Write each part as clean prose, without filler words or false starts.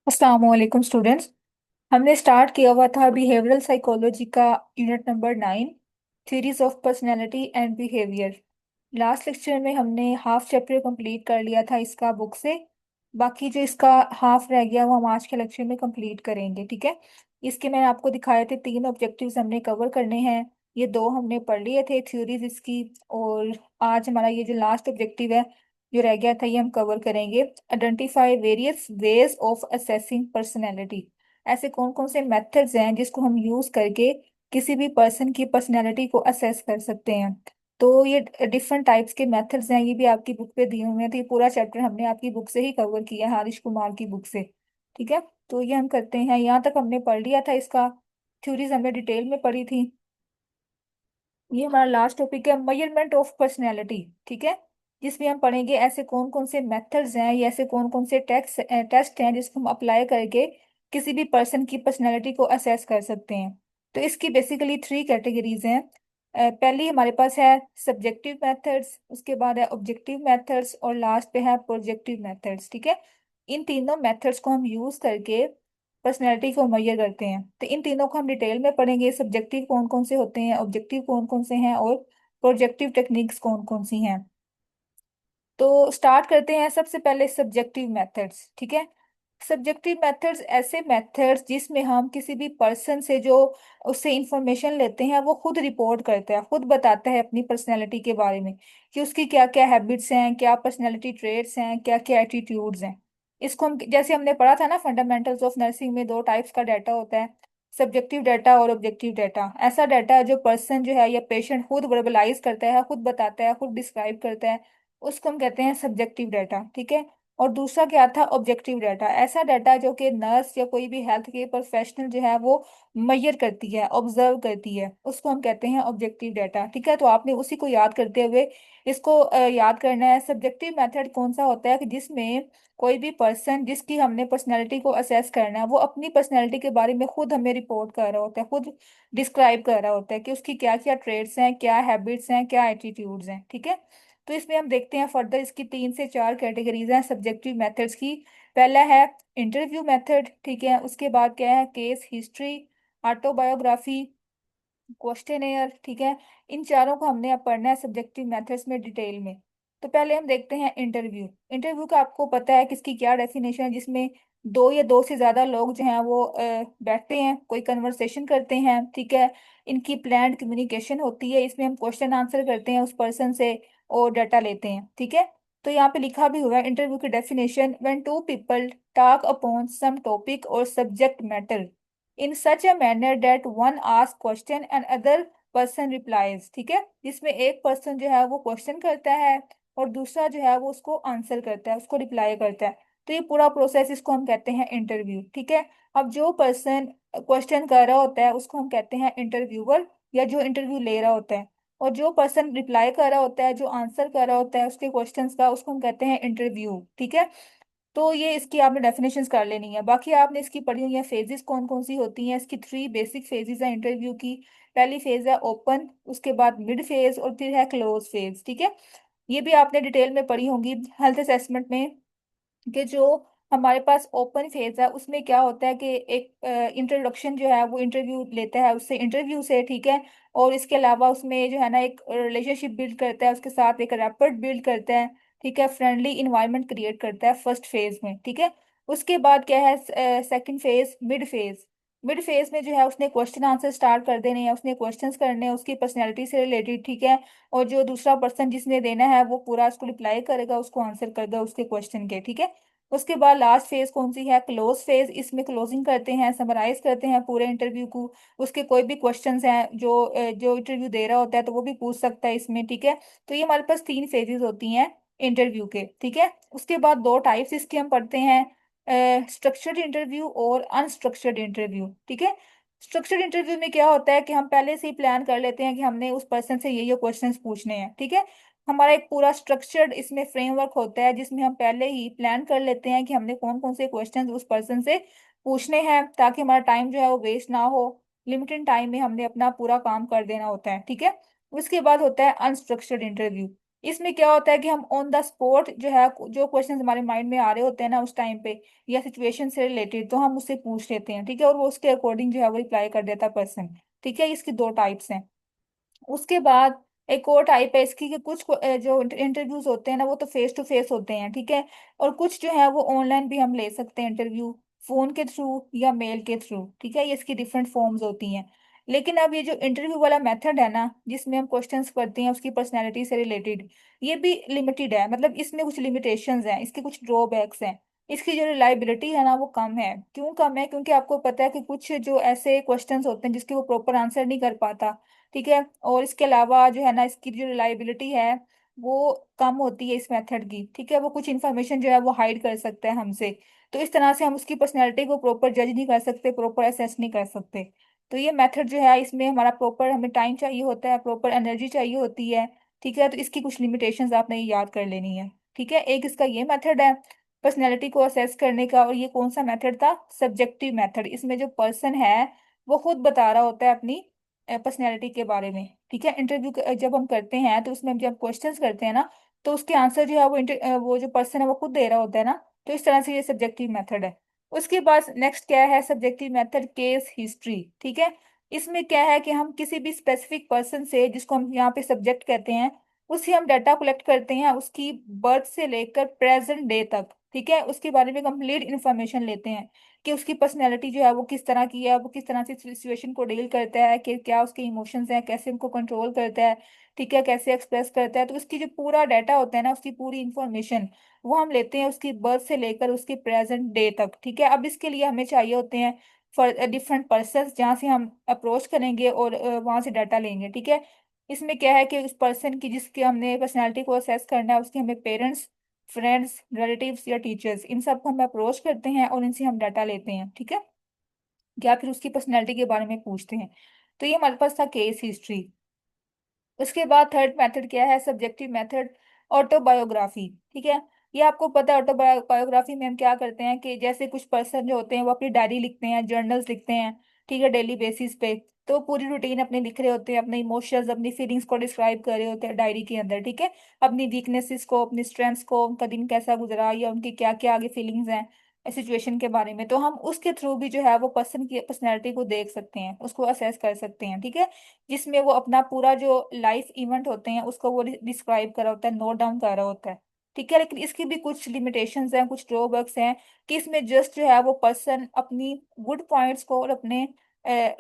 अस्सलाम वालेकुम स्टूडेंट्स। हमने स्टार्ट किया हुआ था बिहेवियरल साइकोलॉजी का unit number 9, theories of personality and behaviour. Last lecture में हमने हाफ चैप्टर कंप्लीट कर लिया था इसका बुक से। बाकी जो इसका हाफ रह गया वो हम आज के लेक्चर में कंप्लीट करेंगे, ठीक है। इसके मैंने आपको दिखाए थे तीन ऑब्जेक्टिव्स हमने कवर करने हैं। ये दो हमने पढ़ लिए थे थ्योरीज इसकी। और आज हमारा ये जो लास्ट ऑब्जेक्टिव है जो रह गया था ये हम कवर करेंगे। Identify various ways of assessing personality. ऐसे कौन कौन से मेथड्स हैं जिसको हम यूज करके किसी भी पर्सन की पर्सनैलिटी को असेस कर सकते हैं। तो ये डिफरेंट टाइप्स के मेथड्स हैं, ये भी आपकी बुक पे दिए हुए हैं। तो ये पूरा चैप्टर हमने आपकी बुक से ही कवर किया है, हारिश कुमार की बुक से, ठीक है। तो ये हम करते हैं, यहाँ तक हमने पढ़ लिया था इसका। थ्योरीज हमने डिटेल में पढ़ी थी। ये हमारा लास्ट टॉपिक है मेजरमेंट ऑफ पर्सनैलिटी, ठीक है। जिसमें हम पढ़ेंगे ऐसे कौन कौन से मेथड्स हैं या ऐसे कौन कौन से टेस्ट हैं जिसको हम अप्लाई करके किसी भी पर्सन की पर्सनैलिटी को असेस कर सकते हैं। तो इसकी बेसिकली थ्री कैटेगरीज हैं। पहली हमारे पास है सब्जेक्टिव मेथड्स, उसके बाद है ऑब्जेक्टिव मेथड्स और लास्ट पे है प्रोजेक्टिव मेथड्स, ठीक है। इन तीनों मेथड्स को हम यूज करके पर्सनैलिटी को मेजर करते हैं। तो इन तीनों को हम डिटेल में पढ़ेंगे, सब्जेक्टिव कौन कौन से होते हैं, ऑब्जेक्टिव कौन कौन से हैं और प्रोजेक्टिव टेक्निक्स कौन कौन सी हैं। तो स्टार्ट करते हैं सबसे पहले सब्जेक्टिव मेथड्स, ठीक है। सब्जेक्टिव मेथड्स ऐसे मेथड्स जिसमें हम किसी भी पर्सन से जो उससे इंफॉर्मेशन लेते हैं वो खुद रिपोर्ट करता है, खुद बताता है अपनी पर्सनैलिटी के बारे में कि उसकी क्या क्या हैबिट्स हैं, क्या पर्सनैलिटी ट्रेट्स हैं, क्या क्या एटीट्यूड्स हैं। इसको हम जैसे हमने पढ़ा था ना फंडामेंटल्स ऑफ नर्सिंग में, दो टाइप्स का डाटा होता है, सब्जेक्टिव डाटा और ऑब्जेक्टिव डाटा। ऐसा डाटा जो पर्सन जो है या पेशेंट खुद वर्बलाइज करता है, खुद बताता है, खुद डिस्क्राइब करता है, उसको हम कहते हैं सब्जेक्टिव डाटा, ठीक है। और दूसरा क्या था, ऑब्जेक्टिव डाटा। ऐसा डाटा जो कि नर्स या कोई भी हेल्थ केयर प्रोफेशनल जो है वो मेजर करती है, ऑब्जर्व करती है, उसको हम कहते हैं ऑब्जेक्टिव डाटा, ठीक है। तो आपने उसी को याद करते हुए इसको याद करना है। सब्जेक्टिव मेथड कौन सा होता है कि जिसमें कोई भी पर्सन जिसकी हमने पर्सनैलिटी को असेस करना है वो अपनी पर्सनैलिटी के बारे में खुद हमें रिपोर्ट कर रहा होता है, खुद डिस्क्राइब कर रहा होता है कि उसकी क्या क्या ट्रेड्स हैं, क्या हैबिट्स हैं, क्या एटीट्यूड्स हैं, ठीक है। तो इसमें हम देखते हैं फर्दर इसकी तीन से चार कैटेगरीज हैं सब्जेक्टिव मेथड्स की। पहला है इंटरव्यू मेथड, ठीक है। उसके बाद क्या है, केस हिस्ट्री, ऑटोबायोग्राफी, क्वेश्चनेयर, ठीक है। इन चारों को हमने अब पढ़ना है सब्जेक्टिव मेथड्स में डिटेल में। तो पहले हम देखते हैं इंटरव्यू। इंटरव्यू का आपको पता है किसकी क्या डेफिनेशन है, जिसमें दो या दो से ज्यादा लोग जो हैं वो बैठते हैं, कोई कन्वर्सेशन करते हैं, ठीक है। इनकी प्लान्ड कम्युनिकेशन होती है, इसमें हम क्वेश्चन आंसर करते हैं उस पर्सन से और डाटा लेते हैं, ठीक है। तो यहाँ पे लिखा भी हुआ है इंटरव्यू की definition, when two people talk upon some topic और subject matter in such a manner that one ask question and other person replies, ठीक है। जिसमें एक पर्सन जो है वो क्वेश्चन करता है और दूसरा जो है वो उसको आंसर करता है, उसको रिप्लाई करता है। तो ये पूरा प्रोसेस इसको हम कहते हैं इंटरव्यू, ठीक है। अब जो पर्सन क्वेश्चन कर रहा होता है उसको हम कहते हैं इंटरव्यूअर, या जो इंटरव्यू ले रहा होता है। और जो पर्सन रिप्लाई कर रहा होता है, जो आंसर कर रहा होता है उसके क्वेश्चंस का, उसको हम कहते हैं इंटरव्यू, ठीक है। तो ये इसकी आपने डेफिनेशंस कर लेनी है। बाकी आपने इसकी पढ़ी हुई है फेजेस कौन कौन सी होती हैं। इसकी थ्री बेसिक फेजेस हैं इंटरव्यू की। पहली फेज है ओपन, उसके बाद मिड फेज और फिर है क्लोज फेज, ठीक है। ये भी आपने डिटेल में पढ़ी होंगी हेल्थ असेसमेंट में कि जो हमारे पास ओपन फेज है उसमें क्या होता है कि एक इंट्रोडक्शन जो है वो इंटरव्यू लेता है उससे, इंटरव्यू से, ठीक है। और इसके अलावा उसमें जो है ना एक रिलेशनशिप बिल्ड करता है, उसके साथ एक रैपट बिल्ड करता है, ठीक है। फ्रेंडली इन्वायरमेंट क्रिएट करता है फर्स्ट फेज में, ठीक है। उसके बाद क्या है, second phase mid phase. Mid phase में जो है उसने क्वेश्चन आंसर स्टार्ट कर देने हैं, उसने क्वेश्चंस करने हैं उसकी पर्सनैलिटी से रिलेटेड, ठीक है। और जो दूसरा पर्सन जिसने देना है वो पूरा उसको रिप्लाई करेगा, उसको आंसर करेगा उसके क्वेश्चन के, ठीक है। उसके बाद लास्ट फेज कौन सी है, क्लोज फेज। इसमें क्लोजिंग करते हैं, समराइज करते हैं पूरे इंटरव्यू को। उसके कोई भी क्वेश्चंस हैं जो जो इंटरव्यू दे रहा होता है तो वो भी पूछ सकता है इसमें, ठीक है। तो ये हमारे पास तीन फेजेस होती हैं इंटरव्यू के, ठीक है। उसके बाद दो टाइप्स इसके हम पढ़ते हैं, स्ट्रक्चर्ड इंटरव्यू और अनस्ट्रक्चर्ड इंटरव्यू, ठीक है। स्ट्रक्चर्ड इंटरव्यू में क्या होता है कि हम पहले से ही प्लान कर लेते हैं कि हमने उस पर्सन से ये क्वेश्चंस पूछने हैं, ठीक है। हमारा एक पूरा स्ट्रक्चर्ड इसमें फ्रेमवर्क होता है जिसमें हम पहले ही प्लान कर लेते हैं कि हमने कौन कौन से क्वेश्चंस उस पर्सन से पूछने हैं, ताकि हमारा टाइम जो है वो वेस्ट ना हो। लिमिटेड टाइम में हमने अपना पूरा काम कर देना होता है, ठीक है। उसके बाद होता है अनस्ट्रक्चर्ड इंटरव्यू। इसमें क्या होता है कि हम ऑन द स्पॉट जो है, जो क्वेश्चन हमारे माइंड में आ रहे होते हैं ना उस टाइम पे, या सिचुएशन से रिलेटेड, तो हम उससे पूछ लेते हैं, ठीक है, और वो उसके अकॉर्डिंग जो है वो रिप्लाई कर देता पर्सन। ठीक है, इसकी दो टाइप्स हैं। उसके बाद एक और टाइप है इसकी कि कुछ जो इंटरव्यूज होते हैं ना वो तो फेस टू फेस होते हैं, ठीक है, और कुछ जो है वो ऑनलाइन भी हम ले सकते हैं इंटरव्यू, फोन के थ्रू या मेल के थ्रू, ठीक है, ये इसकी डिफरेंट फॉर्म्स होती हैं। लेकिन अब ये जो इंटरव्यू वाला मेथड है ना, जिसमें हम क्वेश्चंस करते हैं उसकी पर्सनैलिटी से रिलेटेड, ये भी लिमिटेड है, मतलब इसमें कुछ लिमिटेशंस हैं, इसके कुछ ड्रॉबैक्स हैं। इसकी जो रिलायबिलिटी है ना वो कम है। क्यों कम है? क्योंकि आपको पता है कि कुछ जो ऐसे क्वेश्चंस होते हैं जिसके वो प्रॉपर आंसर नहीं कर पाता, ठीक है, और इसके अलावा जो है ना इसकी जो रिलायबिलिटी है वो कम होती है इस मेथड की, ठीक है, वो कुछ इन्फॉर्मेशन जो है वो हाइड कर सकता है हमसे। तो इस तरह से हम उसकी पर्सनैलिटी को प्रॉपर जज नहीं कर सकते, प्रॉपर असेस नहीं कर सकते। तो ये मेथड जो है इसमें हमारा प्रॉपर, हमें टाइम चाहिए होता है, प्रॉपर एनर्जी चाहिए होती है, ठीक है, तो इसकी कुछ लिमिटेशंस आपने ये याद कर लेनी है। ठीक है, एक इसका ये मेथड है पर्सनैलिटी को असेस करने का, और ये कौन सा मेथड था? Subjective method. इसमें जो पर्सन है वो खुद बता रहा होता है अपनी पर्सनैलिटी के बारे में, ठीक है। इंटरव्यू जब हम करते हैं तो उसमें हम जब क्वेश्चंस करते हैं ना, तो उसके आंसर जो है वो वो जो पर्सन है वो खुद दे रहा होता है ना, तो इस तरह से ये सब्जेक्टिव मेथड है। उसके बाद नेक्स्ट क्या है? सब्जेक्टिव मेथड केस हिस्ट्री, ठीक है। इसमें क्या है कि हम किसी भी स्पेसिफिक पर्सन से, जिसको हम यहाँ पे सब्जेक्ट कहते हैं, उससे हम डाटा कलेक्ट करते हैं, उसकी बर्थ से लेकर प्रेजेंट डे तक, ठीक है, उसके बारे में कंप्लीट इन्फॉर्मेशन लेते हैं कि उसकी पर्सनैलिटी जो है वो किस तरह की है, वो किस तरह से सिचुएशन को डील करता है, कि क्या उसके इमोशंस हैं, कैसे उनको कंट्रोल करता है, ठीक है, कैसे एक्सप्रेस करता है। तो उसकी जो पूरा डाटा होता है ना, उसकी पूरी इंफॉर्मेशन वो हम लेते हैं उसकी बर्थ से लेकर उसकी प्रेजेंट डे तक, ठीक है। अब इसके लिए हमें चाहिए होते हैं फॉर डिफरेंट पर्सन जहाँ से हम अप्रोच करेंगे और वहाँ से डाटा लेंगे, ठीक है। इसमें क्या है कि उस पर्सन की, जिसकी हमने पर्सनैलिटी को असेस करना है, उसके हमें पेरेंट्स, फ्रेंड्स, रिलेटिव्स या टीचर्स, इन सबको हम अप्रोच करते हैं और इनसे हम डाटा लेते हैं, ठीक है, या फिर उसकी पर्सनैलिटी के बारे में पूछते हैं। तो ये हमारे पास था केस हिस्ट्री। उसके बाद थर्ड मेथड क्या है? सब्जेक्टिव मेथड, ऑटोबायोग्राफी, ठीक है। ये आपको पता है ऑटोबायोग्राफी में हम क्या करते हैं कि जैसे कुछ पर्सन जो होते हैं वो अपनी डायरी लिखते हैं, जर्नल्स लिखते हैं, ठीक है, डेली बेसिस पे। तो पूरी रूटीन अपनी लिख रहे होते हैं, अपने इमोशंस, अपनी फीलिंग्स को डिस्क्राइब कर रहे होते हैं डायरी के अंदर, ठीक है, अपनी वीकनेसेस को, अपनी स्ट्रेंथ्स को, उनका दिन कैसा गुजरा या उनकी क्या क्या आगे फीलिंग्स हैं सिचुएशन के बारे में। तो हम उसके थ्रू भी जो है वो पर्सन की पर्सनैलिटी को देख सकते हैं, उसको असेस कर सकते हैं, ठीक है, जिसमें वो अपना पूरा जो लाइफ इवेंट होते हैं उसको वो डिस्क्राइब कर रहा होता है, नोट डाउन कर रहा होता है, ठीक है। लेकिन इसकी भी कुछ लिमिटेशंस हैं, कुछ ड्रॉबैक्स हैं, कि इसमें जस्ट जो है वो पर्सन अपनी गुड पॉइंट्स को और अपने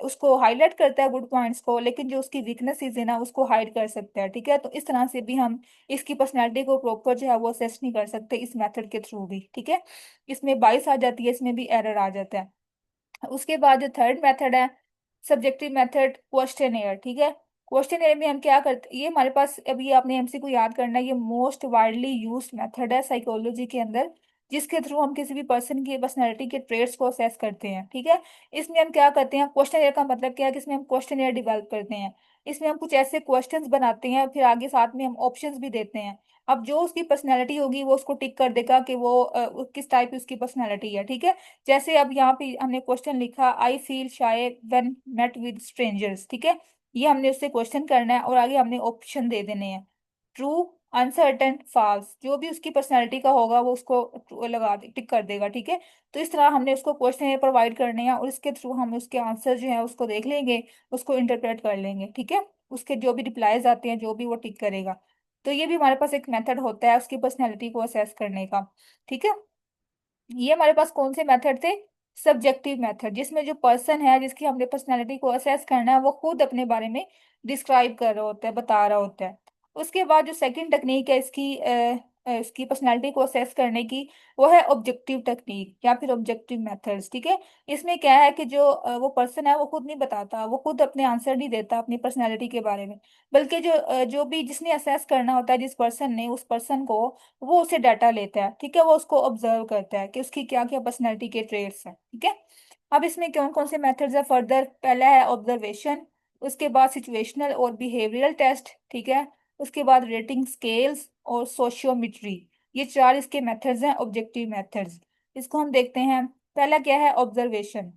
उसको हाईलाइट करता है गुड पॉइंट्स को, लेकिन जो उसकी वीकनेसेस है ना उसको हाइड कर सकता है, ठीक है। तो इस तरह से भी हम इसकी पर्सनैलिटी को प्रॉपर जो है वो असेस नहीं कर सकते इस मेथड के थ्रू भी, ठीक है। इसमें बाइस आ जाती है, इसमें भी एरर आ जाता है। उसके बाद जो थर्ड मेथड है सब्जेक्टिव मेथड, क्वेश्चन, ठीक है। क्वेश्चन में हम क्या करते, ये हमारे पास अभी आपने एमसीक्यू याद करना है, ये मोस्ट वाइडली यूज्ड मेथड है साइकोलॉजी के अंदर, जिसके थ्रू हम किसी भी पर्सन की पर्सनैलिटी के ट्रेट्स को असेस करते हैं, ठीक है। इसमें हम क्या करते हैं? क्वेश्चन का मतलब क्या है कि इसमें हम क्वेश्चन डेवलप करते हैं, इसमें हम कुछ ऐसे क्वेश्चंस बनाते हैं, फिर आगे साथ में हम ऑप्शंस भी देते हैं। अब जो उसकी पर्सनैलिटी होगी वो उसको टिक कर देगा कि वो किस टाइप की उसकी पर्सनैलिटी है, ठीक है। जैसे अब यहाँ पे हमने क्वेश्चन लिखा, I feel shy when met with strangers, ठीक है, ये हमने उससे क्वेश्चन करना है और आगे हमने ऑप्शन दे देने हैं, ट्रू, अनसर्टेन, फॉल्स, जो भी उसकी पर्सनैलिटी का होगा वो उसको लगा दे, टिक कर देगा, ठीक है। तो इस तरह हमने उसको क्वेश्चन प्रोवाइड करने हैं और इसके थ्रू हम उसके आंसर जो है उसको देख लेंगे, उसको इंटरप्रेट कर लेंगे, ठीक है, उसके जो भी रिप्लाईज आते हैं जो भी वो टिक करेगा। तो ये भी हमारे पास एक मेथड होता है उसकी पर्सनैलिटी को असेस करने का, ठीक है। ये हमारे पास कौन से मेथड थे? सब्जेक्टिव मेथड, जिसमें जो पर्सन है जिसकी हमने पर्सनैलिटी को असेस करना है वो खुद अपने बारे में डिस्क्राइब कर रहा होता है, बता रहा होता है। उसके बाद जो सेकंड टेक्निक है इसकी इसकी पर्सनैलिटी को असेस करने की, वो है ऑब्जेक्टिव टेक्निक या फिर ऑब्जेक्टिव मेथड्स, ठीक है। इसमें क्या है कि जो वो पर्सन है वो खुद नहीं बताता, वो खुद अपने आंसर नहीं देता अपनी पर्सनैलिटी के बारे में, बल्कि जो भी जिसने असेस करना होता है, जिस पर्सन ने, उस पर्सन को, वो उसे डाटा लेता है, ठीक है, वो उसको ऑब्जर्व करता है कि उसकी क्या क्या पर्सनैलिटी के ट्रेट्स हैं, ठीक है। अब इसमें कौन कौन से मेथड्स है फर्दर? पहला है ऑब्जर्वेशन, उसके बाद सिचुएशनल और बिहेवियरल टेस्ट, ठीक है, उसके बाद रेटिंग स्केल्स और सोशियोमेट्री, ये चार इसके मेथड्स हैं ऑब्जेक्टिव मेथड्स। इसको हम देखते हैं। पहला क्या है? ऑब्जर्वेशन।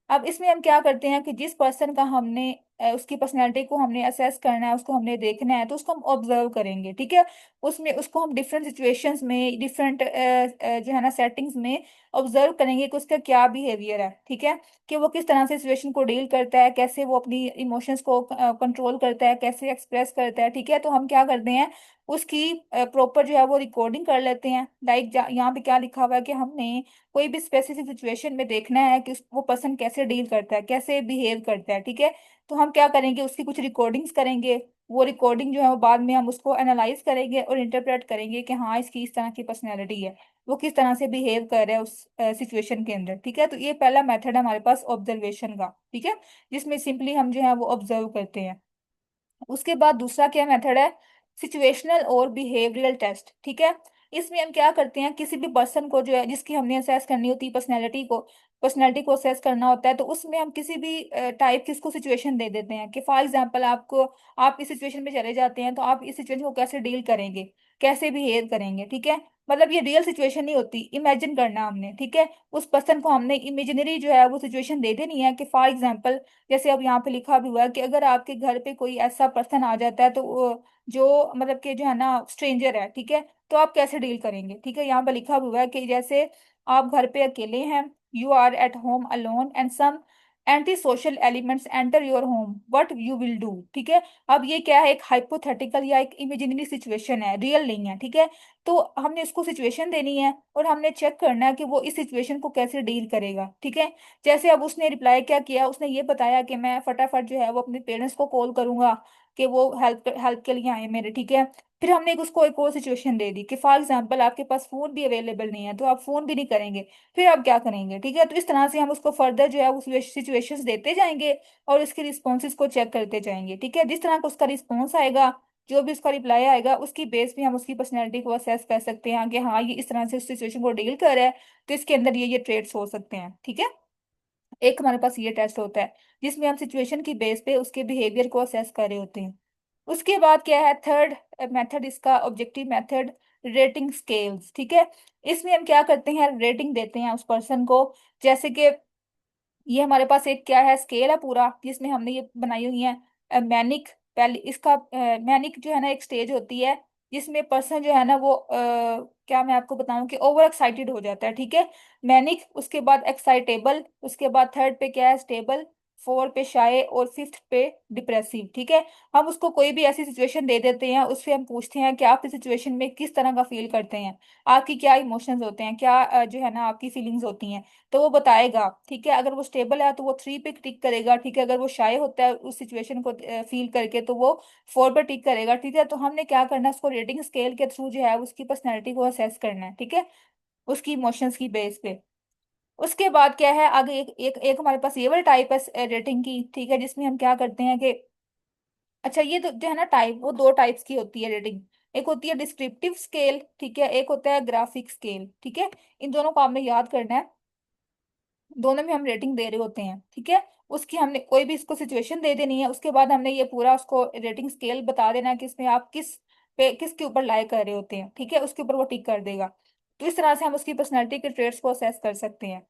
अब इसमें हम क्या करते हैं कि जिस पर्सन का हमने उसकी पर्सनैलिटी को हमने असेस करना है, उसको हमने देखना है, तो उसको हम ऑब्जर्व करेंगे। ठीक है, उसमें उसको हम डिफरेंट सिचुएशंस में, डिफरेंट जो है ना सेटिंग्स में ऑब्जर्व करेंगे कि उसका क्या बिहेवियर है। ठीक है, कि वो किस तरह से सिचुएशन को डील करता है, कैसे वो अपनी इमोशंस को कंट्रोल करता है, कैसे एक्सप्रेस करता है। ठीक है, तो हम क्या करते हैं, उसकी प्रॉपर जो है वो रिकॉर्डिंग कर लेते हैं। लाइक यहाँ पे क्या लिखा हुआ है कि हमने कोई भी स्पेसिफिक सिचुएशन में देखना है कि वो पर्सन कैसे डील करता है, कैसे बिहेव करता है। ठीक है, तो हम क्या करेंगे, उसकी कुछ रिकॉर्डिंग्स करेंगे। वो रिकॉर्डिंग जो है वो बाद में हम उसको एनालाइज करेंगे और इंटरप्रेट करेंगे कि हाँ इसकी इस तरह की पर्सनैलिटी है, वो किस तरह से बिहेव कर रहा है उस सिचुएशन के अंदर। ठीक है, तो ये पहला मेथड है हमारे पास ऑब्जर्वेशन का। ठीक है, जिसमें सिंपली हम जो है वो ऑब्जर्व करते हैं। उसके बाद दूसरा क्या मेथड है, सिचुएशनल और बिहेवियरल टेस्ट। ठीक है, इसमें हम क्या करते हैं, किसी भी पर्सन को जो है जिसकी हमने असेस करनी होती है पर्सनैलिटी को असेस करना होता है, तो उसमें हम किसी भी टाइप की उसको सिचुएशन दे देते हैं कि फॉर एग्जांपल आपको, आप इस सिचुएशन में चले जाते हैं, तो आप इस सिचुएशन को कैसे डील करेंगे, कैसे बिहेव करेंगे। ठीक है, मतलब ये रियल सिचुएशन नहीं होती, इमेजिन करना हमने। ठीक है, उस पर्सन को हमने इमेजिनरी जो है वो सिचुएशन दे देनी है कि फॉर एग्जांपल, जैसे अब यहाँ पे लिखा भी हुआ है कि अगर आपके घर पे कोई ऐसा पर्सन आ जाता है, तो जो मतलब कि जो है ना स्ट्रेंजर है, ठीक है, तो आप कैसे डील करेंगे। ठीक है, यहाँ पे लिखा भी हुआ है कि जैसे आप घर पे अकेले हैं, you are at home alone and some anti social elements enter your home, what you will do. ठीक है, अब ये क्या है, एक हाइपोथेटिकल या एक इमेजिनरी सिचुएशन है, रियल नहीं है। ठीक है, तो हमने इसको सिचुएशन देनी है और हमने चेक करना है कि वो इस सिचुएशन को कैसे डील करेगा। ठीक है, जैसे अब उसने रिप्लाई क्या किया, उसने ये बताया कि मैं फटाफट जो है वो अपने पेरेंट्स को कॉल करूंगा कि वो हेल्प हेल्प के लिए आए मेरे। ठीक है, फिर हमने उसको एक और सिचुएशन दे दी कि फॉर एग्जांपल आपके पास फोन भी अवेलेबल नहीं है, तो आप फोन भी नहीं करेंगे, फिर आप क्या करेंगे। ठीक है, तो इस तरह से हम उसको फर्दर जो है उस सिचुएशंस देते जाएंगे और उसके रिस्पॉन्सेज को चेक करते जाएंगे। ठीक है, जिस तरह का उसका रिस्पॉन्स आएगा, जो भी उसका रिप्लाई आएगा, उसकी बेस पे हम उसकी पर्सनैलिटी को असेस कर सकते हैं कि हाँ ये इस तरह से उस सिचुएशन को डील कर रहा है, तो इसके अंदर ये ट्रेड्स हो सकते हैं। ठीक है, एक हमारे पास ये टेस्ट होता है जिसमें हम सिचुएशन की बेस पे उसके बिहेवियर को असेस कर रहे होते हैं। उसके बाद क्या है, थर्ड मेथड इसका ऑब्जेक्टिव मेथड, रेटिंग स्केल्स। ठीक है, इसमें हम क्या करते हैं, रेटिंग देते हैं उस पर्सन को। जैसे कि ये हमारे पास एक क्या है, स्केल है पूरा, जिसमें हमने ये बनाई हुई है मैनिक। पहले इसका मैनिक जो है ना एक स्टेज होती है जिसमें पर्सन जो है ना वो क्या मैं आपको बताऊं कि ओवर एक्साइटेड हो जाता है। ठीक है, मैनिक, उसके बाद एक्साइटेबल, उसके बाद थर्ड पे क्या है, स्टेबल, फोर पे शाय, और फिफ्थ पे डिप्रेसिव। ठीक है, हम उसको कोई भी ऐसी सिचुएशन दे देते हैं, उससे हम पूछते हैं कि आप इस सिचुएशन में किस तरह का फील करते हैं, आपकी क्या इमोशंस होते हैं, क्या जो है ना आपकी फीलिंग्स होती हैं, तो वो बताएगा। ठीक है, अगर वो स्टेबल है तो वो थ्री पे टिक करेगा। ठीक है, अगर वो शाय होता है उस सिचुएशन को फील करके, तो वो फोर पे टिक करेगा। ठीक है, तो हमने क्या करना है, उसको रेटिंग स्केल के थ्रू जो है उसकी पर्सनैलिटी को असेस करना है। ठीक है, उसकी इमोशंस की बेस पे। उसके बाद क्या है, आगे एक हमारे पास ये वाला टाइप है रेटिंग की। ठीक है, जिसमें हम क्या करते हैं कि, अच्छा ये तो जो है ना टाइप, वो दो टाइप्स की होती है रेटिंग। एक होती है डिस्क्रिप्टिव स्केल, ठीक है, एक होता है ग्राफिक स्केल। ठीक है, इन दोनों को आपने याद करना है, दोनों में हम रेटिंग दे रहे होते हैं। ठीक है, उसकी हमने कोई भी इसको सिचुएशन दे देनी है, उसके बाद हमने ये पूरा उसको रेटिंग स्केल बता देना है कि इसमें आप किसके ऊपर लाइक कर रहे होते हैं। ठीक है, उसके ऊपर वो टिक कर देगा। तो इस तरह से हम उसकी पर्सनैलिटी के ट्रेड्स को असेस कर सकते हैं।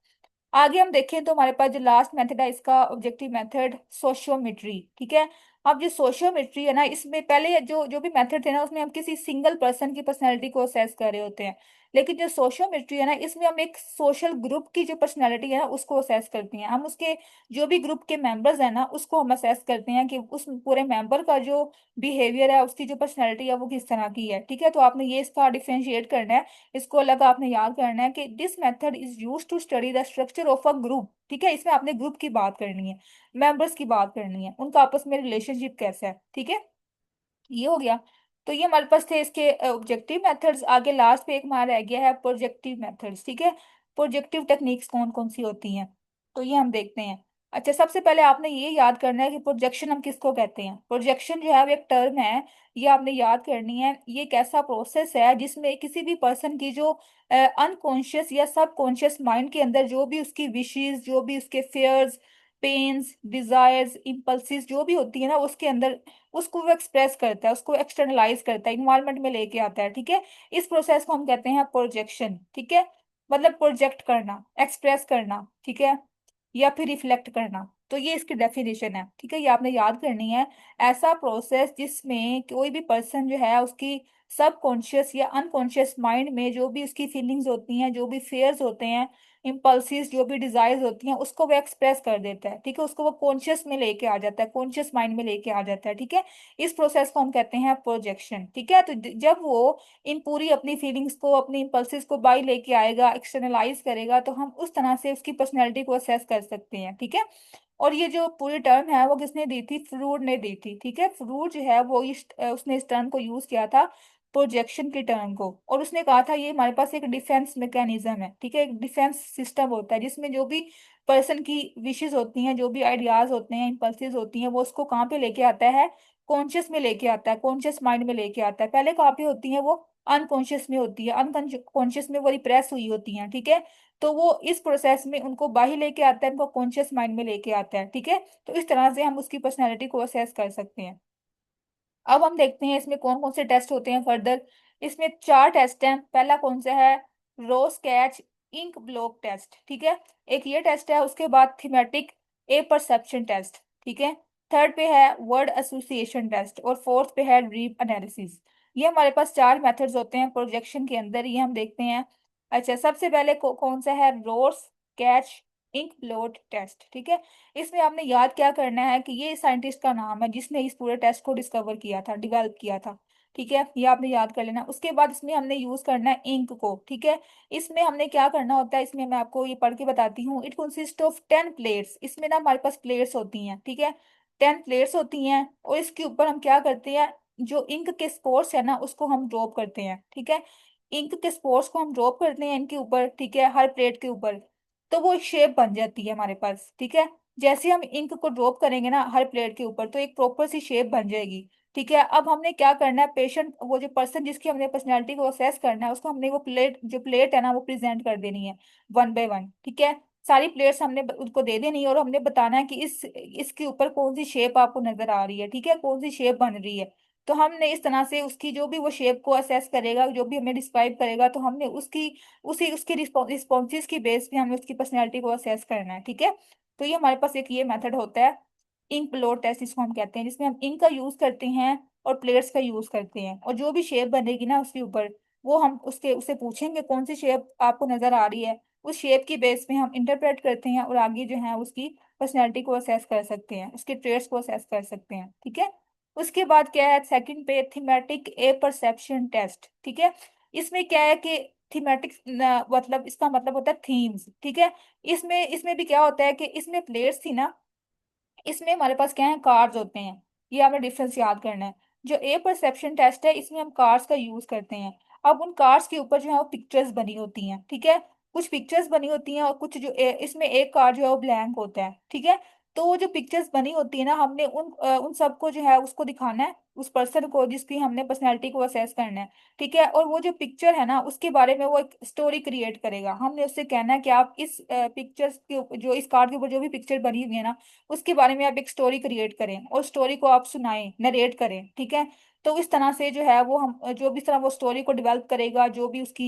आगे हम देखें तो हमारे पास जो लास्ट मेथड है इसका ऑब्जेक्टिव मेथड, सोशियोमेट्री। ठीक है, अब जो सोशियोमेट्री है ना, इसमें पहले जो जो भी मेथड थे ना, उसमें हम किसी सिंगल पर्सन की पर्सनैलिटी को असेस कर रहे होते हैं, लेकिन जो सोशियोमेट्री है ना, इसमें हम एक सोशल ग्रुप की जो पर्सनैलिटी है ना उसको असेस करते हैं। हम उसके जो भी ग्रुप के मेंबर्स हैं ना, उसको हम असेस करते हैं कि उस पूरे मेंबर का जो बिहेवियर है, उसकी जो पर्सनैलिटी है वो किस तरह की है। ठीक है, तो आपने ये इसका डिफरेंशिएट करना है, इसको अलग आपने याद करना है कि this method is use to study the structure of a group. ठीक है, इसमें आपने ग्रुप की बात करनी है, मेंबर्स की बात करनी है, उनका आपस में रिलेशनशिप कैसा है। ठीक है, ये हो गया। तो ये हमारे पास थे इसके ऑब्जेक्टिव मेथड्स। आगे लास्ट पे एक हमारा रह गया है प्रोजेक्टिव मेथड्स। ठीक है, प्रोजेक्टिव टेक्निक्स कौन कौन सी होती हैं, तो ये हम देखते हैं। अच्छा, सबसे पहले आपने ये याद करना है कि प्रोजेक्शन हम किसको कहते हैं। प्रोजेक्शन जो है वो एक टर्म है, ये आपने याद करनी है। ये एक ऐसा प्रोसेस है जिसमें किसी भी पर्सन की जो अनकॉन्शियस या सबकॉन्शियस माइंड के अंदर जो भी उसकी विशेस, जो भी उसके फेयर्स, पेन्स, डिजायर्स, इम्पल्सिस जो भी होती है ना उसके अंदर, उसको वो एक्सप्रेस करता है, उसको एक्सटर्नलाइज करता है, इन्वायरमेंट में लेके आता है। ठीक है, इस प्रोसेस को हम कहते हैं प्रोजेक्शन। ठीक है, मतलब प्रोजेक्ट करना, एक्सप्रेस करना। ठीक है, या फिर रिफ्लेक्ट करना। तो ये इसकी डेफिनेशन है, ठीक है, ये आपने याद करनी है। ऐसा प्रोसेस जिसमें कोई भी पर्सन जो है उसकी सबकॉन्शियस या अनकॉन्शियस माइंड में जो भी उसकी फीलिंग्स होती हैं, जो भी फेयर्स होते हैं, इम्पल्सिस, जो भी डिजायर्स होती हैं, उसको वो एक्सप्रेस कर देता है, ठीक है, उसको वो कॉन्शियस में लेके आ जाता है, कॉन्शियस माइंड में लेके आ जाता है, ठीक है। इस प्रोसेस को हम कहते हैं प्रोजेक्शन, ठीक है। तो जब वो इन पूरी अपनी फीलिंग्स को, अपनी इम्पल्सिस को बाई लेके आएगा, एक्सटर्नलाइज करेगा, तो हम उस तरह से उसकी पर्सनैलिटी को असेस कर सकते हैं, ठीक है। और ये जो पूरी टर्म है वो किसने दी थी? फ्रूड ने दी थी, ठीक है। फ्रूड जो है वो उसने इस टर्म को यूज किया था, प्रोजेक्शन की टर्म को, और उसने कहा था ये हमारे पास एक डिफेंस मैकेनिज्म है, ठीक है, एक डिफेंस सिस्टम होता है जिसमें जो भी पर्सन की विशेस होती हैं, जो भी आइडियाज होते हैं, इम्पल्सिस होती हैं, वो उसको कहाँ पे लेके आता है? कॉन्शियस में लेके आता है, कॉन्शियस माइंड में लेके आता है। पहले कहाँ पे होती है वो? अनकॉन्शियस में होती है, अनकॉन्शियस में वो रिप्रेस हुई होती हैं, ठीक है। तो वो इस प्रोसेस में उनको बाहर लेके आता है, उनको कॉन्शियस माइंड में लेके आता है, ठीक है। तो इस तरह से हम उसकी पर्सनैलिटी को असेस कर सकते हैं। अब हम देखते हैं इसमें कौन कौन से टेस्ट होते हैं फर्दर। इसमें 4 टेस्ट हैं। पहला कौन सा है? रो स्केच इंक ब्लॉक टेस्ट, ठीक है, एक ये टेस्ट है। उसके बाद थीमेटिक ए परसेप्शन टेस्ट, ठीक है। थर्ड पे है वर्ड एसोसिएशन टेस्ट, और फोर्थ पे है ड्रीम एनालिसिस। ये हमारे पास 4 मेथड्स होते हैं प्रोजेक्शन के अंदर, ये हम देखते हैं। अच्छा, सबसे पहले कौन सा है? रो स्केच इंक ब्लॉक टेस्ट, ठीक है। इसमें आपने याद क्या करना है कि ये साइंटिस्ट का नाम है जिसने इस पूरे टेस्ट को डिस्कवर किया था, डेवलप किया था, ठीक है, ये आपने याद कर लेना। उसके बाद इसमें हमने यूज करना है इंक को, ठीक है। इसमें हमने क्या करना होता है, इसमें मैं आपको ये पढ़ के बताती हूँ। It consist of 10 plates. इसमें ना हमारे पास प्लेट्स होती हैं, ठीक है, 10 प्लेट्स होती हैं, और इसके ऊपर हम क्या करते हैं? जो इंक के स्पोर्स है ना उसको हम ड्रॉप करते हैं, ठीक है। इंक के स्पोर्स को हम ड्रॉप करते हैं इनके ऊपर, ठीक है, हर प्लेट के ऊपर। तो वो एक शेप बन जाती है हमारे पास, ठीक है। जैसे हम इंक को ड्रॉप करेंगे ना हर प्लेट के ऊपर, तो एक प्रॉपर सी शेप बन जाएगी, ठीक है। अब हमने क्या करना है? पेशेंट, वो जो पर्सन जिसकी हमने पर्सनैलिटी को असेस करना है, उसको हमने वो प्लेट, जो प्लेट है ना, वो प्रेजेंट कर देनी है वन बाय वन, ठीक है। सारी प्लेट्स हमने उनको दे देनी है, और हमने बताना है कि इसके ऊपर कौन सी शेप आपको नजर आ रही है, ठीक है, कौन सी शेप बन रही है। तो हमने इस तरह से उसकी जो भी वो शेप को असेस करेगा, जो भी हमें डिस्क्राइब करेगा, तो हमने उसकी उसी उसके रिस्पॉन्सेज की बेस पे हमें उसकी पर्सनैलिटी को असेस करना है, ठीक है। तो ये हमारे पास एक ये मेथड होता है, इंक ब्लोट टेस्ट इसको हम कहते हैं, जिसमें हम इंक का यूज करते हैं और प्लेट्स का यूज करते हैं, और जो भी शेप बनेगी ना उसके ऊपर, वो हम उसके उससे पूछेंगे कौन सी शेप आपको नजर आ रही है। उस शेप की बेस पे हम इंटरप्रेट करते हैं, और आगे जो है उसकी पर्सनैलिटी को असेस कर सकते हैं, उसके ट्रेट्स को असेस कर सकते हैं, ठीक है। उसके बाद क्या है? सेकंड पे थीमेटिक ए परसेप्शन टेस्ट, ठीक है। इसमें क्या है कि थीमेटिक मतलब इसका मतलब होता है थीम्स, ठीक है। इसमें इसमें भी क्या होता है कि इसमें प्लेयर्स थी ना, इसमें हमारे पास क्या है? कार्ड्स होते हैं। ये हमें डिफरेंस याद करना है। जो ए परसेप्शन टेस्ट है इसमें हम कार्ड्स का यूज करते हैं। अब उन कार्ड्स के ऊपर जो है वो पिक्चर्स बनी होती हैं, ठीक है, कुछ पिक्चर्स बनी होती हैं, और कुछ जो इसमें एक कार्ड जो है वो ब्लैंक होता है, ठीक है। तो वो जो पिक्चर्स बनी होती है ना, हमने उन सबको जो है उसको दिखाना है, उस पर्सन को जिसकी हमने पर्सनैलिटी को असेस करना है, ठीक है। और वो जो पिक्चर है ना उसके बारे में वो एक स्टोरी क्रिएट करेगा। हमने उससे कहना है कि आप इस पिक्चर्स के जो इस कार्ड के ऊपर जो भी पिक्चर बनी हुई है ना, उसके बारे में आप एक स्टोरी क्रिएट करें, और स्टोरी को आप सुनाएं, नरेट करें, ठीक है। तो इस तरह से जो है वो हम जो भी इस तरह वो स्टोरी को डेवलप करेगा, जो भी उसकी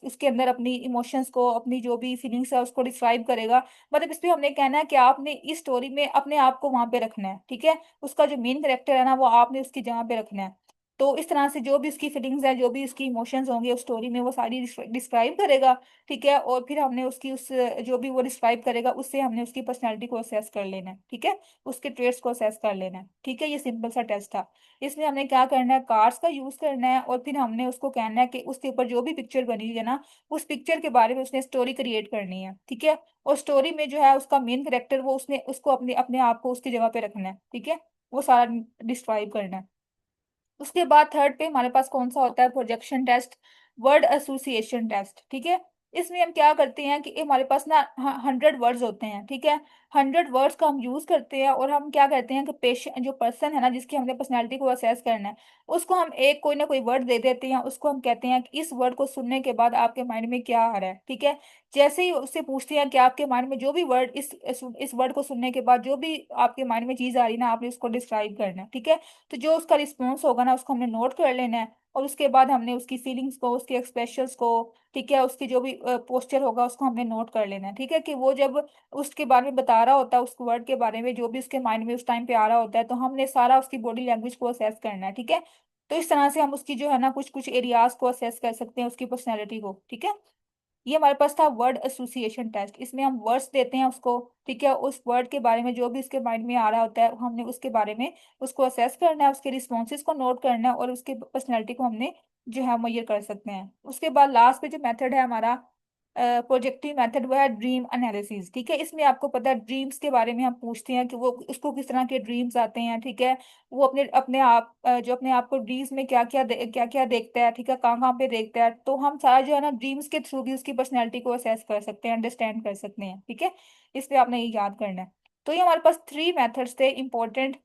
उसके अंदर अपनी इमोशंस को, अपनी जो भी फीलिंग्स है उसको डिस्क्राइब करेगा। मतलब इस पे हमने कहना है कि आपने इस स्टोरी में अपने आप को वहां पे रखना है, ठीक है, उसका जो मेन कैरेक्टर है ना वो आपने उसकी जगह पे रखना है। तो इस तरह से जो भी उसकी फीलिंग्स है, जो भी उसकी इमोशंस होंगे उस स्टोरी में, वो सारी डिस्क्राइब करेगा, ठीक है। और फिर हमने उसकी उस जो भी वो डिस्क्राइब करेगा उससे हमने उसकी पर्सनैलिटी को असेस कर लेना है, ठीक है, उसके ट्रेट्स को असेस कर लेना है, ठीक है। ये सिंपल सा टेस्ट था। इसमें हमने क्या करना है? कार्ड्स का यूज करना है, और फिर हमने उसको कहना है कि उसके ऊपर जो भी पिक्चर बनी हुई है ना, उस पिक्चर के बारे में उसने स्टोरी क्रिएट करनी है, ठीक है। और स्टोरी में जो है उसका मेन करेक्टर वो उसने उसको अपने अपने आप को उसकी जगह पे रखना है, ठीक है, वो सारा डिस्क्राइब करना है। उसके बाद थर्ड पे हमारे पास कौन सा होता है? Projection test, word association test, ठीक है। इसमें हम क्या करते हैं कि हमारे पास ना 100 वर्ड्स होते हैं, ठीक है, 100 वर्ड्स का हम यूज करते हैं, और हम क्या करते हैं कि पेशेंट, जो पर्सन है ना जिसकी हमने पर्सनैलिटी को असेस करना है, उसको हम एक कोई ना कोई वर्ड दे देते हैं, उसको हम कहते हैं कि इस वर्ड को सुनने के बाद आपके माइंड में क्या आ रहा है, ठीक है। जैसे ही उससे पूछते हैं कि आपके माइंड में जो भी वर्ड इस वर्ड को सुनने के बाद जो भी आपके माइंड में चीज आ रही है ना, आपने उसको डिस्क्राइब करना है, ठीक है। तो जो उसका रिस्पॉन्स होगा ना उसको हमने नोट कर लेना है। और उसके बाद हमने उसकी फीलिंग्स को, उसके एक्सप्रेशंस को, ठीक है, उसकी जो भी पोस्चर होगा उसको हमने नोट कर लेना है। ठीक है, कि वो जब उसके बारे में बता रहा होता है, उस वर्ड के बारे में जो भी उसके माइंड में उस टाइम पे आ रहा होता है, तो हमने सारा उसकी बॉडी लैंग्वेज को असेस करना है। ठीक है, तो इस तरह से हम उसकी जो है ना कुछ कुछ एरियाज को असेस कर सकते हैं, उसकी पर्सनैलिटी को। ठीक है, ये हमारे पास था वर्ड एसोसिएशन टेस्ट। इसमें हम वर्ड्स देते हैं उसको, ठीक है, उस वर्ड के बारे में जो भी उसके माइंड में आ रहा होता है हमने उसके बारे में उसको असेस करना है, उसके रिस्पॉन्सेज को नोट करना है, और उसके पर्सनैलिटी को हमने जो है मेजर कर सकते हैं। उसके बाद लास्ट पे जो मेथड है हमारा प्रोजेक्टिव मेथड, वो है ड्रीम एनालिसिस। ठीक है, इसमें आपको पता है ड्रीम्स के बारे में हम पूछते हैं कि वो उसको किस तरह के ड्रीम्स आते हैं। ठीक है, वो अपने अपने आप जो अपने आप को ड्रीम्स में क्या क्या देखता है, ठीक है, कहाँ कहाँ पे देखता है, तो हम सारा जो है ना ड्रीम्स के थ्रू भी उसकी पर्सनैलिटी को असेस कर सकते हैं, अंडरस्टैंड कर सकते हैं। ठीक है, इसलिए आपने ये याद करना है। तो ये हमारे पास 3 मेथड्स थे इंपॉर्टेंट।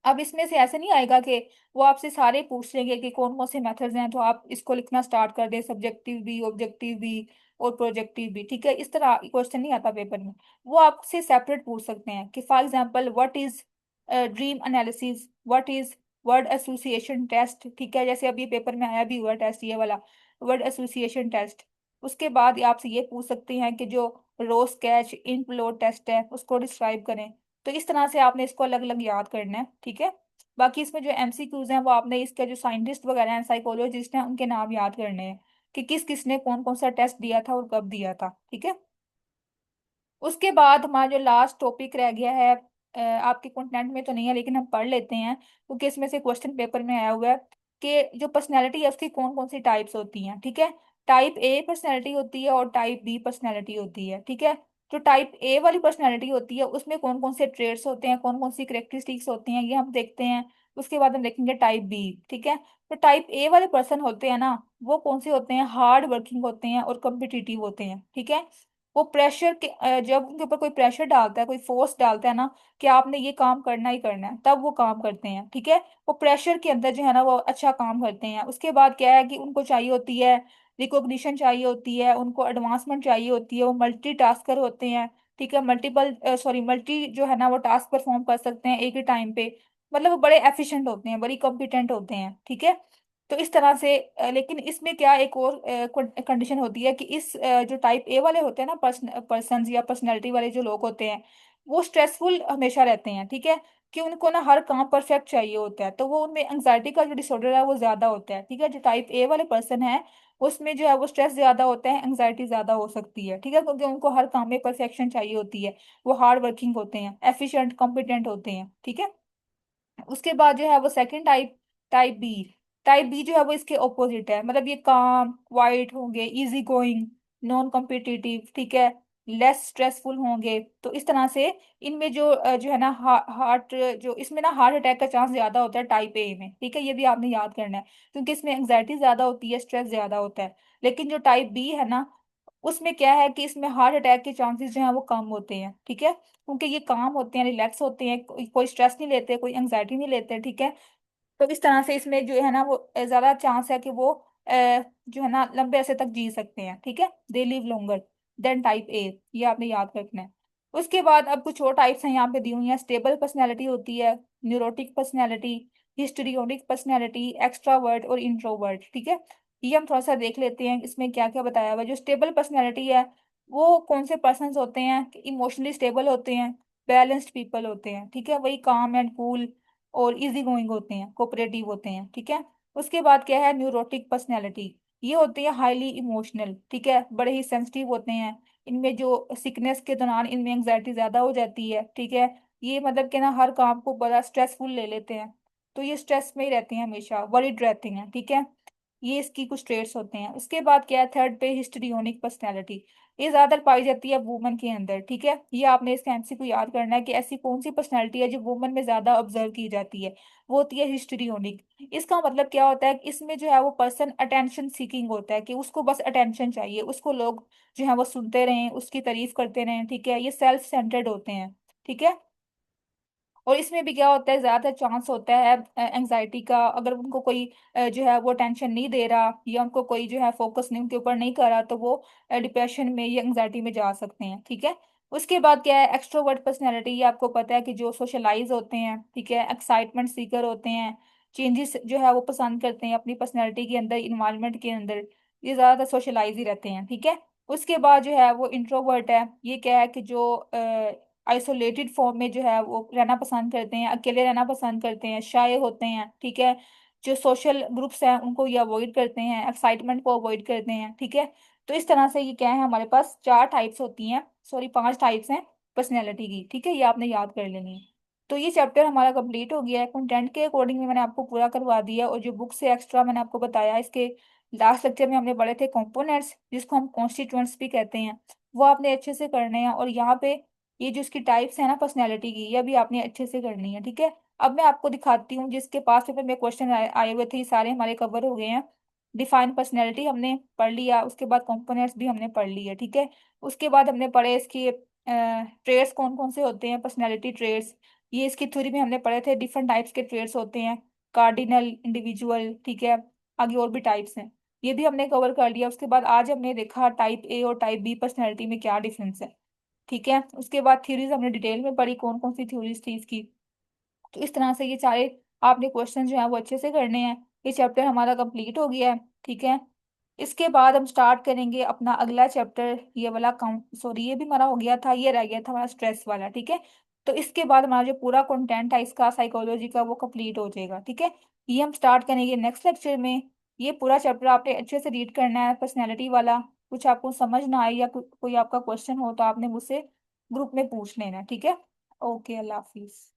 अब इसमें से ऐसे नहीं आएगा कि वो आपसे सारे पूछ लेंगे कि कौन कौन से मेथड्स हैं, तो आप इसको लिखना स्टार्ट कर दें, सब्जेक्टिव भी, ऑब्जेक्टिव भी और प्रोजेक्टिव भी। ठीक है, इस तरह क्वेश्चन नहीं आता पेपर में। वो आपसे सेपरेट पूछ सकते हैं कि for example what is dream analysis, what is word association test. ठीक है, जैसे अभी पेपर में आया भी हुआ टेस्ट ये वाला, वर्ड एसोसिएशन टेस्ट। उसके बाद ये आपसे ये पूछ सकते हैं कि जो रो स्केच इनफ्लो टेस्ट है उसको डिस्क्राइब करें। तो इस तरह से आपने इसको अलग अलग याद करना है। ठीक है, बाकी इसमें जो एमसीक्यूज हैं वो आपने इसके जो साइंटिस्ट वगैरह हैं, साइकोलॉजिस्ट हैं, उनके नाम याद करने हैं कि किस किसने कौन कौन सा टेस्ट दिया था और कब दिया था। ठीक है, उसके बाद हमारा जो लास्ट टॉपिक रह गया है, आपके कंटेंट में तो नहीं है लेकिन हम पढ़ लेते हैं क्योंकि इसमें से क्वेश्चन पेपर में आया हुआ है कि जो पर्सनैलिटी है उसकी कौन कौन सी टाइप्स होती हैं। ठीक है, टाइप ए पर्सनैलिटी होती है और टाइप बी पर्सनैलिटी होती है। ठीक है, जो टाइप ए वाली पर्सनैलिटी होती है उसमें कौन कौन से ट्रेड्स होते हैं, कौन कौन सी करेक्टरिस्टिक्स होती हैं, ये हम देखते हैं। उसके बाद हम देखेंगे टाइप बी। ठीक है, तो टाइप ए वाले पर्सन होते हैं ना, वो कौन से होते हैं, हार्ड वर्किंग होते हैं और कम्पिटिटिव होते हैं। ठीक है, वो प्रेशर के जब उनके ऊपर कोई प्रेशर डालता है, कोई फोर्स डालता है ना कि आपने ये काम करना ही करना है, तब वो काम करते हैं। ठीक है, वो प्रेशर के अंदर जो है ना वो अच्छा काम करते हैं। उसके बाद क्या है कि उनको चाहिए होती है रिकॉग्निशन, चाहिए होती है उनको, एडवांसमेंट चाहिए होती है, वो मल्टी टास्कर होते हैं। ठीक है, मल्टी जो है ना वो टास्क परफॉर्म कर सकते हैं एक ही टाइम पे। मतलब वो बड़े एफिशिएंट होते हैं, बड़ी कॉम्पिटेंट होते हैं। ठीक है, तो इस तरह से लेकिन इसमें क्या एक और कंडीशन होती है कि इस जो टाइप ए वाले होते हैं ना पर्सन या पर्सनैलिटी वाले जो लोग होते हैं, वो स्ट्रेसफुल हमेशा रहते हैं। ठीक है, कि उनको ना हर काम परफेक्ट चाहिए होता है, तो वो उनमें एंग्जाइटी का जो डिसऑर्डर है वो ज्यादा होता है। ठीक है, जो टाइप ए वाले पर्सन है उसमें जो है वो स्ट्रेस ज्यादा होता है, एंग्जाइटी ज्यादा हो सकती है। ठीक है, क्योंकि उनको हर काम में परफेक्शन चाहिए होती है, वो हार्ड वर्किंग होते हैं, एफिशिएंट कॉम्पिटेंट होते हैं। ठीक है, उसके बाद जो है वो second type, type B. Type B जो है वो इसके ऑपोजिट है, मतलब ये काम क्वाइट होंगे, इजी गोइंग, नॉन कॉम्पिटिटिव। ठीक है, लेस स्ट्रेसफुल होंगे। तो इस तरह से इनमें जो है ना हार्ट जो इसमें ना हार्ट अटैक का चांस ज्यादा होता है टाइप ए में। ठीक है, ये भी आपने याद करना है क्योंकि इसमें एंग्जाइटी ज्यादा होती है, स्ट्रेस ज्यादा होता है। लेकिन जो टाइप बी है ना उसमें क्या है कि इसमें हार्ट अटैक के चांसेस जो है वो कम होते हैं। ठीक है, क्योंकि ये काम होते हैं, रिलैक्स होते हैं, कोई स्ट्रेस नहीं लेते, कोई एंग्जाइटी नहीं लेते। ठीक है, तो इस तरह से इसमें जो है ना वो ज्यादा चांस है कि वो जो है ना लंबे अरसे तक जी सकते हैं। ठीक है, they live longer than type A, ये आपने याद रखना है। उसके बाद अब कुछ और टाइप्स हैं यहाँ पे दी हुई हैं। स्टेबल पर्सनैलिटी होती है, न्यूरोटिक पर्सनैलिटी, हिस्ट्रियोनिक पर्सनैलिटी, एक्सट्रावर्ट और इंट्रोवर्ट। ठीक है, ये हम थोड़ा सा देख लेते हैं इसमें क्या क्या बताया हुआ है। जो स्टेबल पर्सनैलिटी है वो कौन से पर्सन होते हैं, इमोशनली स्टेबल होते हैं, बैलेंस्ड पीपल होते हैं। ठीक है, वही काम एंड कूल और इजी गोइंग होते हैं, कोऑपरेटिव होते हैं। ठीक है, उसके बाद क्या है, न्यूरोटिक पर्सनैलिटी। ये होती है हाईली इमोशनल। ठीक है, बड़े ही सेंसिटिव होते हैं। इनमें जो सिकनेस के दौरान इनमें एंग्जाइटी ज्यादा हो जाती है। ठीक है, ये मतलब कि ना हर काम को बड़ा स्ट्रेसफुल ले लेते हैं, तो ये स्ट्रेस में ही रहते हैं, हमेशा वरीड रहते हैं। ठीक है, ये इसकी कुछ ट्रेड्स होते हैं। उसके बाद क्या है, थर्ड पे हिस्ट्रियोनिक पर्सनैलिटी। ये ज्यादातर पाई जाती है वुमन के अंदर। ठीक है, ये आपने इसका एमसीक्यू याद करना है कि ऐसी कौन सी पर्सनैलिटी है जो वुमन में ज्यादा ऑब्जर्व की जाती है, वो होती है हिस्ट्रियोनिक। इसका मतलब क्या होता है कि इसमें जो है वो पर्सन अटेंशन सीकिंग होता है, कि उसको बस अटेंशन चाहिए, उसको लोग जो है वो सुनते रहें, उसकी तारीफ करते रहें। ठीक है, ये सेल्फ सेंटर्ड होते हैं। ठीक है, और इसमें भी क्या होता है, ज्यादा चांस होता है एंजाइटी का, अगर उनको कोई जो है वो टेंशन नहीं दे रहा या उनको कोई जो है फोकस नहीं उनके ऊपर नहीं कर रहा, तो वो डिप्रेशन में या एंजाइटी में जा सकते हैं। ठीक है, उसके बाद क्या है, एक्सट्रोवर्ट पर्सनैलिटी। ये आपको पता है कि जो सोशलाइज होते हैं, ठीक है, एक्साइटमेंट सीकर होते हैं, चेंजेस जो है वो पसंद करते हैं अपनी पर्सनैलिटी के अंदर, इन्वायरमेंट के अंदर। ये ज्यादातर सोशलाइज ही रहते हैं, ठीक है। उसके बाद जो है वो इंट्रोवर्ट है। ये क्या है कि जो आइसोलेटेड फॉर्म में जो है वो रहना पसंद करते हैं, अकेले रहना पसंद करते हैं, शाय होते हैं, ठीक है। जो सोशल ग्रुप्स हैं उनको ये अवॉइड करते हैं, एक्साइटमेंट को अवॉइड करते हैं, ठीक है। तो इस तरह से ये क्या है, हमारे पास चार टाइप्स होती हैं, सॉरी 5 टाइप्स हैं पर्सनैलिटी की, ठीक है। ये आपने याद कर लेनी है। तो ये चैप्टर हमारा कंप्लीट हो गया है, कंटेंट के अकॉर्डिंग में मैंने आपको पूरा करवा दिया। और जो बुक से एक्स्ट्रा मैंने आपको बताया, इसके लास्ट लेक्चर में हमने पढ़े थे कंपोनेंट्स, जिसको हम कॉन्स्टिट्यूएंट्स भी कहते हैं, वो आपने अच्छे से करने हैं। और यहाँ पे ये जो इसकी टाइप्स है ना पर्सनैलिटी की, ये भी आपने अच्छे से करनी है, ठीक है। अब मैं आपको दिखाती हूँ, जिसके पास पेपर में क्वेश्चन आए हुए थे, ये सारे हमारे कवर हो गए हैं। डिफाइन पर्सनैलिटी हमने पढ़ लिया, उसके बाद कंपोनेंट्स भी हमने पढ़ लिए, ठीक है। उसके बाद हमने पढ़े इसकी ट्रेड्स कौन कौन से होते हैं, पर्सनैलिटी ट्रेड्स। ये इसकी थ्योरी में हमने पढ़े थे, डिफरेंट टाइप्स के ट्रेड्स होते हैं, कार्डिनल, इंडिविजुअल, ठीक है। आगे और भी टाइप्स हैं, ये भी हमने कवर कर लिया। उसके बाद आज हमने देखा टाइप ए और टाइप बी पर्सनैलिटी में क्या डिफरेंस है, ठीक है। उसके बाद थ्योरीज हमने डिटेल में पढ़ी, कौन कौन सी थ्योरीज थी इसकी। तो इस तरह से ये सारे आपने क्वेश्चन जो है वो अच्छे से करने हैं। ये चैप्टर हमारा कंप्लीट हो गया है, ठीक है। इसके बाद हम स्टार्ट करेंगे अपना अगला चैप्टर, ये वाला काउंट, सॉरी ये भी हमारा हो गया था, ये रह गया था हमारा स्ट्रेस वाला, ठीक है। तो इसके बाद हमारा जो पूरा कंटेंट है इसका साइकोलॉजी का, वो कंप्लीट हो जाएगा, ठीक है। ये हम स्टार्ट करेंगे नेक्स्ट लेक्चर में। ये पूरा चैप्टर आपने अच्छे से रीड करना है, पर्सनैलिटी वाला। कुछ आपको समझ ना आए या कोई आपका क्वेश्चन हो तो आपने मुझसे ग्रुप में पूछ लेना, ठीक है। ओके, अल्लाह हाफिज।